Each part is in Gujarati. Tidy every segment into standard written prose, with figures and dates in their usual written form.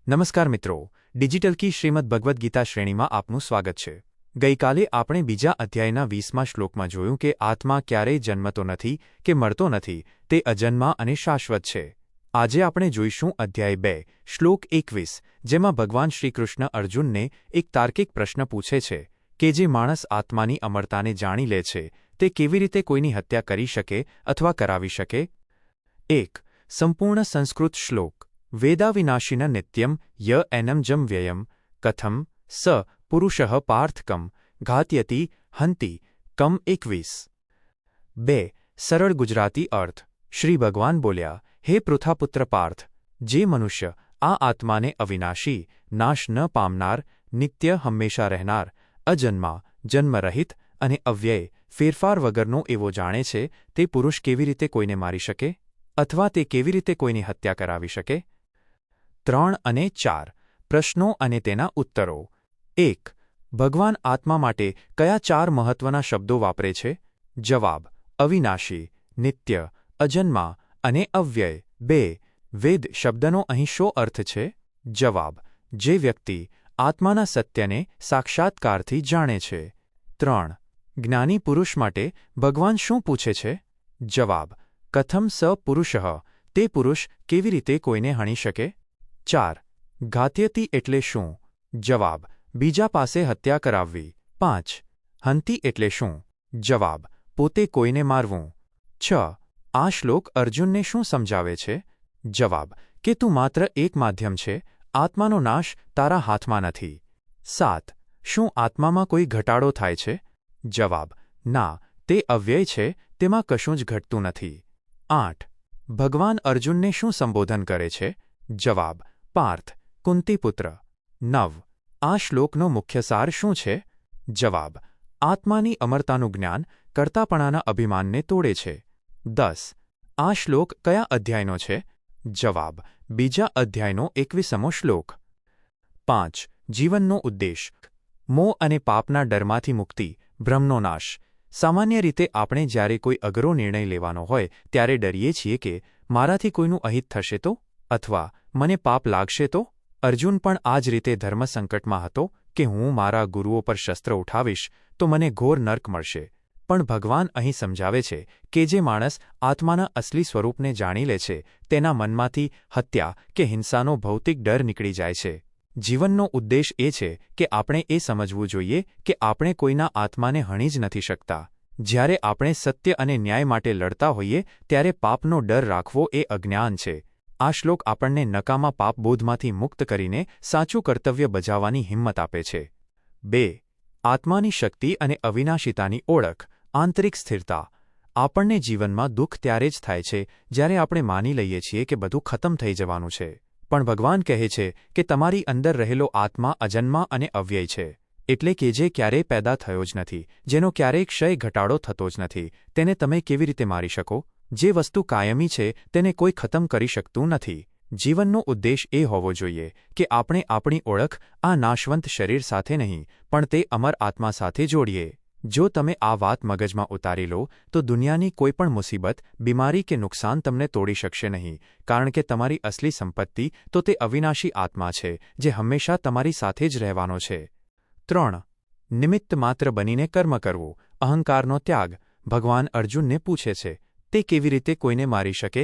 નમસ્કાર મિત્રો, ડિજિટલ કી શ્રીમદ ભગવદ્ ગીતા શ્રેણીમાં આપનું સ્વાગત છે। ગઈકાલે આપણે બીજા અધ્યાયના 20મા શ્લોકમાં જોયું કે આત્મા ક્યારેય જન્મતો નથી કે મરતો નથી, તે અજન્મા અને શાશ્વત છે। આજે આપણે જોઈશું અધ્યાય 2, શ્લોક 21, જેમાં ભગવાન શ્રીકૃષ્ણ અર્જુનને એક તાર્કિક પ્રશ્ન પૂછે છે કે જે માણસ આત્માની અમરતાને જાણી લે છે તે કેવી રીતે કોઈની હત્યા કરી શકે અથવા કરાવી શકે। 1. સંપૂર્ણ સંસ્કૃત શ્લોક। વેદાવિનાશિન નિત્યમ ય એનમ જમ વ્યયમ કથમ સ પુરુષઃ પાર્થ કમ ઘાત્યતિ હંતિ કમ 21। 2. સરળ ગુજરાતી અર્થ। શ્રી ભગવાન બોલ્યા, હે પૃથાપુત્ર પાર્થ, જે મનુષ્ય આ આત્માને અવિનાશી, નાશ ન પામનાર, નિત્ય હંમેશા રહેનાર, અજન્મા, જન્મરહિત અને અવ્યય, ફેરફાર વગરનો એવો જાણે છે, તે પુરુષ કેવી રીતે કોઈને મારી શકે અથવા તે કેવી રીતે કોઈની હત્યા કરાવી શકે। 3 અને 4 પ્રશ્નો અને તેના ઉત્તરો। 1. ભગવાન આત્મા માટે કયા 4 મહત્વના શબ્દો વાપરે છે? જવાબ: અવિનાશી, નિત્ય, અજન્મા અને અવ્યય। 2. વેદ શબ્દનો અહીં શો અર્થ છે? જવાબ: જે વ્યક્તિ આત્માના સત્યને સાક્ષાત્કારથી જાણે છે। 3. જ્ઞાની પુરુષ માટે ભગવાન શું પૂછે છે? જવાબ: કથમ સ પુરુષઃ, તે પુરુષ કેવી રીતે કોઈને હણી શકે। 4. ઘાત્યતિ એટલે શું? જવાબ: બીજા પાસે હત્યા કરાવવી। 5. હંતિ એટલે શું? જવાબ: પોતે કોઈને મારવું। 6. આ શ્લોક અર્જુનને શું સમજાવે છે? જવાબ: કે તું માત્ર એક માધ્યમ છે, આત્માનો નાશ તારા હાથમાં નથી। 7. શું આત્મામાં કોઈ ઘટાડો થાય છે? જવાબ: ના, તે અવ્યય છે, તેમાં કશું જ ઘટતું નથી। 8. ભગવાન અર્જુનને શું સંબોધન કરે છે? જવાબ: પાર્થ, કુંતીપુત્ર। 9. આ શ્લોકનો મુખ્ય સાર શું છે? જવાબ: આત્માની અમરતાનું જ્ઞાન કર્તાપણાના અભિમાનને તોડે છે। 10. આ શ્લોક કયા અધ્યાયનો છે? જવાબ: બીજા અધ્યાયનો 21મો શ્લોક। 5. જીવનનો ઉદ્દેશ। મોહ અને પાપના ડરમાંથી મુક્તિ, ભ્રમનો નાશ। સામાન્ય રીતે આપણે જ્યારે કોઈ અઘરો નિર્ણય લેવાનો હોય ત્યારે ડરીએ છીએ કે મારાથી કોઈનું અહિત થશે તો, અથવા મને પાપ લાગશે તો? અર્જુન પણ આ જ રીતે ધર્મ સંકટમાં હતો કે હું મારા ગુરુઓ પર શસ્ત્ર ઉઠાવીશ તો મને ઘોર નર્ક મળશે। પણ ભગવાન અહીં સમજાવે છે કે જે માણસ આત્માના અસલી સ્વરૂપને જાણી લે છે તેના મનમાંથી હત્યા કે હિંસાનો ભૌતિક ડર નીકળી જાય છે। જીવનનો ઉદ્દેશ એ છે કે આપણે એ સમજવું જોઈએ કે આપણે કોઈના આત્માને હણી જ નથી શકતા। જ્યારે આપણે સત્ય અને ન્યાય માટે લડતા હોઈએ ત્યારે પાપનો ડર રાખવો એ અજ્ઞાન છે। આ શ્લોક આપણને નકામા પાપબોધમાંથી મુક્ત કરીને સાચું કર્તવ્ય બજાવવાની હિંમત આપે છે। 2. આત્માની શક્તિ અને અવિનાશિતાની ઓળખ, આંતરિક સ્થિરતા। આપણને જીવનમાં દુઃખ ત્યારે જ થાય છે જ્યારે આપણે માની લઈએ છીએ કે બધું ખતમ થઈ જવાનું છે, પણ ભગવાન કહે છે કે તમારી અંદર રહેલો આત્મા અજન્મા અને અવ્યય છે, એટલે કે જે ક્યારેય પેદા થયો જ નથી, જેનો ક્યારેય ક્ષય ઘટાડો થતો જ નથી, તેને તમે કેવી રીતે મારી શકો? જે વસ્તુ કાયમી છે તેને કોઈ ખતમ કરી શકતું નથી। જીવનનો ઉદ્દેશ એ હોવો જોઈએ કે આપણે આપણી ઓળખ આ નાશવંત શરીર સાથે નહીં પણ તે અમર આત્મા સાથે જોડીએ। જો તમે આ વાત મગજમાં ઉતારી લો તો દુનિયાની કોઈ પણ મુસીબત, બીમારી કે નુકસાન તમને તોડી શકશે નહીં, કારણ કે તમારી અસલી સંપત્તિ તો તે અવિનાશી આત્મા છે જે હંમેશા તમારી સાથે જ રહેવાનો છે। 3. નિમિત્ત માત્ર બનીને કર્મ કરવું, અહંકારનો ત્યાગ। ભગવાન અર્જુનને પૂછે છે, તે કેવી રીતે કોઈને મારી શકે?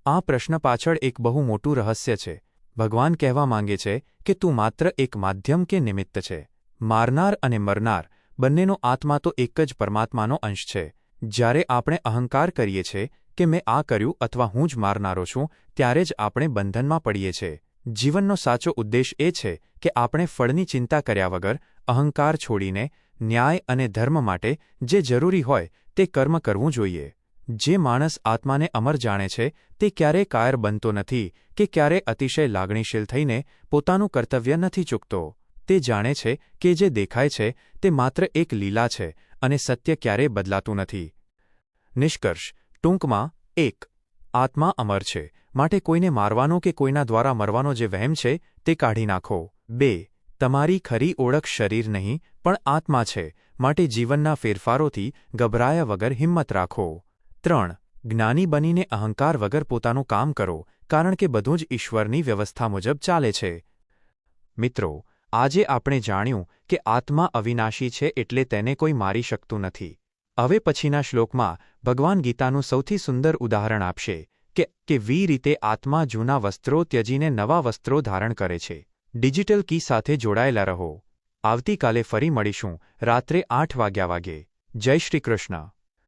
આ પ્રશ્ન પાછળ એક બહુ મોટું રહસ્ય છે। ભગવાન કહેવા માંગે છે કે તું માત્ર એક માધ્યમ કે નિમિત્ત છે। મારનાર અને મરનાર બંનેનો આત્મા તો એક જ પરમાત્માનો અંશ છે। જ્યારે આપણે અહંકાર કરીએ છીએ કે મેં આ કર્યું અથવા હું જ મારનારો છું, ત્યારે જ આપણે બંધનમાં પડીએ છીએ। જીવનનો સાચો ઉદ્દેશ એ છે કે આપણે ફળની ચિંતા કર્યા વગર અહંકાર છોડીને ન્યાય અને ધર્મ માટે જે જરૂરી હોય તે કર્મ કરવું જોઈએ। જે માણસ આત્માને અમર જાણે છે તે ક્યારેય કાયર બનતો નથી કે ક્યારેય અતિશય લાગણીશીલ થઈને પોતાનું કર્તવ્ય નથી ચૂકતો। તે જાણે છે કે જે દેખાય છે તે માત્ર એક લીલા છે અને સત્ય ક્યારેય બદલાતું નથી। નિષ્કર્ષ ટૂંકમાં: 1. આત્મા અમર છે, માટે કોઈને મારવાનો કે કોઈના દ્વારા મરવાનો જે વહેમ છે તે કાઢી નાખો। 2. તમારી ખરી ઓળખ શરીર નહીં પણ આત્મા છે, માટે જીવનના ફેરફારોથી ગભરાયા વગર હિંમત રાખો। 3. જ્ઞાની બનીને અહંકાર વગર પોતાનું કામ કરો, કારણ કે બધું જ ઈશ્વરની વ્યવસ્થા મુજબ ચાલે છે। મિત્રો, આજે આપણે જાણ્યું કે આત્મા અવિનાશી છે એટલે તેને કોઈ મારી શકતું નથી. હવે પછીના શ્લોકમાં ભગવાન ગીતાનું સૌથી સુંદર ઉદાહરણ આપશે કે કેવી રીતે આત્મા જૂના વસ્ત્રો ત્યજીને નવા વસ્ત્રો ધારણ કરે છે. ડિજિટલ કી સાથે જોડાયેલા રહો. આવતીકાલે ફરી મળીશું રાત્રે 8 વાગ્યે. જય શ્રી કૃષ્ણ.